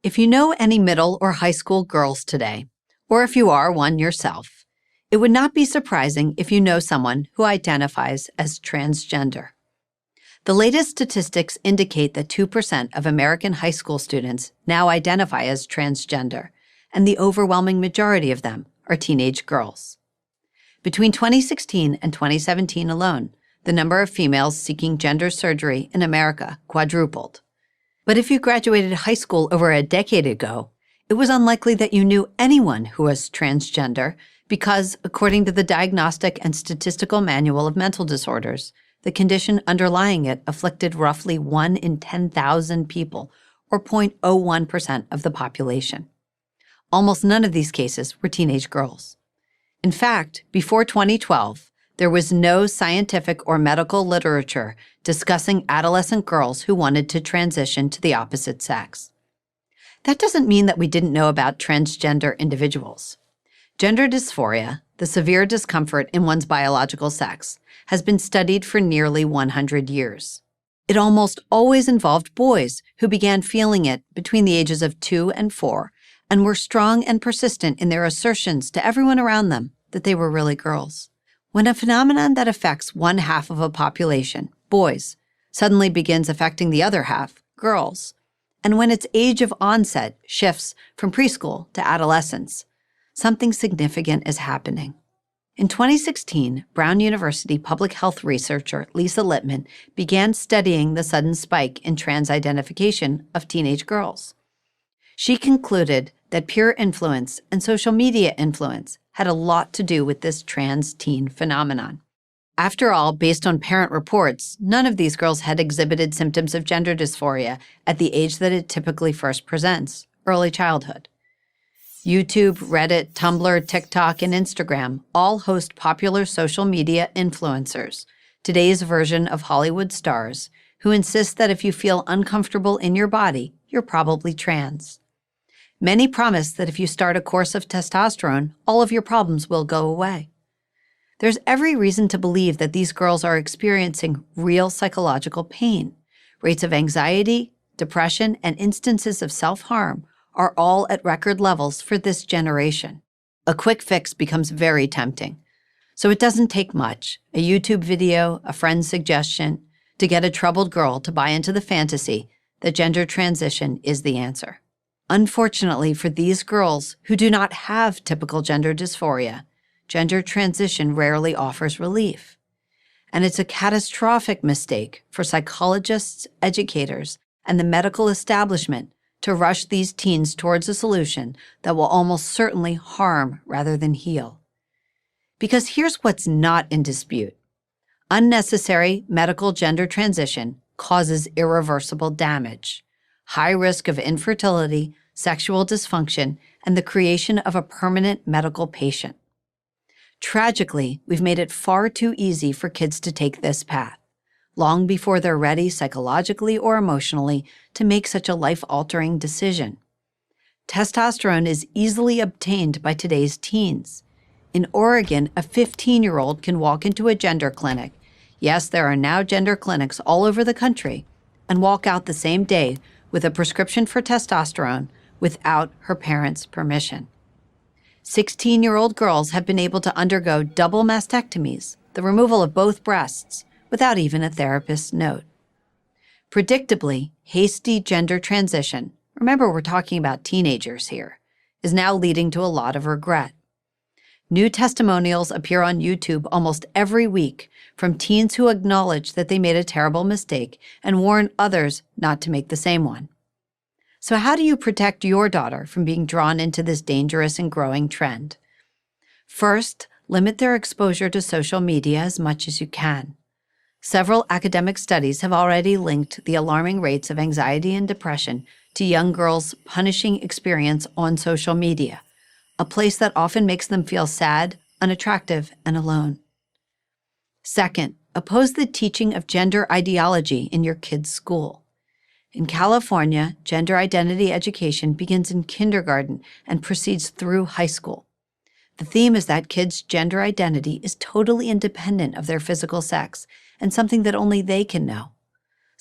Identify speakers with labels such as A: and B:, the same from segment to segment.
A: If you know any middle or high school girls today, or if you are one yourself, it would not be surprising if you know someone who identifies as transgender. The latest statistics indicate that 2% of American high school students now identify as transgender, and the overwhelming majority of them are teenage girls. Between 2016 and 2017 alone, the number of females seeking gender surgery in America quadrupled. But if you graduated high school over a decade ago, it was unlikely that you knew anyone who was transgender because, according to the Diagnostic and Statistical Manual of Mental Disorders, the condition underlying it afflicted roughly 1 in 10,000 people, or 0.01% of the population. Almost none of these cases were teenage girls. In fact, before 2012, there was no scientific or medical literature discussing adolescent girls who wanted to transition to the opposite sex. That doesn't mean that we didn't know about transgender individuals. Gender dysphoria, the severe discomfort in one's biological sex, has been studied for nearly 100 years. It almost always involved boys who began feeling it between the ages of 2 and 4 and were strong and persistent in their assertions to everyone around them that they were really girls. When a phenomenon that affects one half of a population, boys, suddenly begins affecting the other half, girls, and when its age of onset shifts from preschool to adolescence, something significant is happening. In 2016, Brown University public health researcher Lisa Littman began studying the sudden spike in trans identification of teenage girls. She concluded that peer influence and social media influence had a lot to do with this trans teen phenomenon. After all, based on parent reports, none of these girls had exhibited symptoms of gender dysphoria at the age that it typically first presents, early childhood. YouTube, Reddit, Tumblr, TikTok, and Instagram all host popular social media influencers, today's version of Hollywood stars, who insist that if you feel uncomfortable in your body, you're probably trans. Many promise that if you start a course of testosterone, all of your problems will go away. There's every reason to believe that these girls are experiencing real psychological pain. Rates of anxiety, depression, and instances of self-harm are all at record levels for this generation. A quick fix becomes very tempting. So it doesn't take much, a YouTube video, a friend's suggestion, to get a troubled girl to buy into the fantasy that gender transition is the answer. Unfortunately for these girls who do not have typical gender dysphoria, gender transition rarely offers relief. And it's a catastrophic mistake for psychologists, educators, and the medical establishment to rush these teens towards a solution that will almost certainly harm rather than heal. Because here's what's not in dispute. Unnecessary medical gender transition causes irreversible damage, high risk of infertility, sexual dysfunction, and the creation of a permanent medical patient. Tragically, we've made it far too easy for kids to take this path, long before they're ready psychologically or emotionally to make such a life-altering decision. Testosterone is easily obtained by today's teens. In Oregon, a 15-year-old can walk into a gender clinic. Yes, there are now gender clinics all over the country, and walk out the same day with a prescription for testosterone without her parents' permission. 16-year-old girls have been able to undergo double mastectomies, the removal of both breasts, without even a therapist's note. Predictably, hasty gender transition, remember we're talking about teenagers here, is now leading to a lot of regret. New testimonials appear on YouTube almost every week from teens who acknowledge that they made a terrible mistake and warn others not to make the same one. So how do you protect your daughter from being drawn into this dangerous and growing trend? First, limit their exposure to social media as much as you can. Several academic studies have already linked the alarming rates of anxiety and depression to young girls' punishing experience on social media, a place that often makes them feel sad, unattractive, and alone. Second, oppose the teaching of gender ideology in your kids' school. In California, gender identity education begins in kindergarten and proceeds through high school. The theme is that kids' gender identity is totally independent of their physical sex and something that only they can know.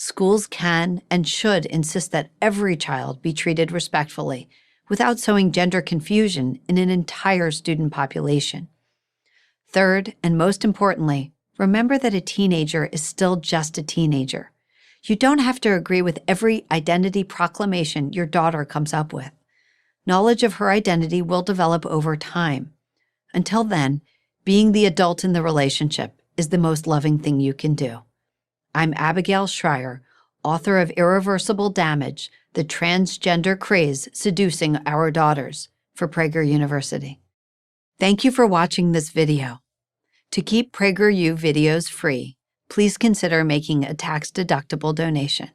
A: Schools can and should insist that every child be treated respectfully without sowing gender confusion in an entire student population. Third, and most importantly, remember that a teenager is still just a teenager. You don't have to agree with every identity proclamation your daughter comes up with. Knowledge of her identity will develop over time. Until then, being the adult in the relationship is the most loving thing you can do. I'm Abigail Schreier, author of Irreversible Damage, The Transgender Craze Seducing Our Daughters, for Prager University. Thank you for watching this video. To keep PragerU videos free, please consider making a tax-deductible donation.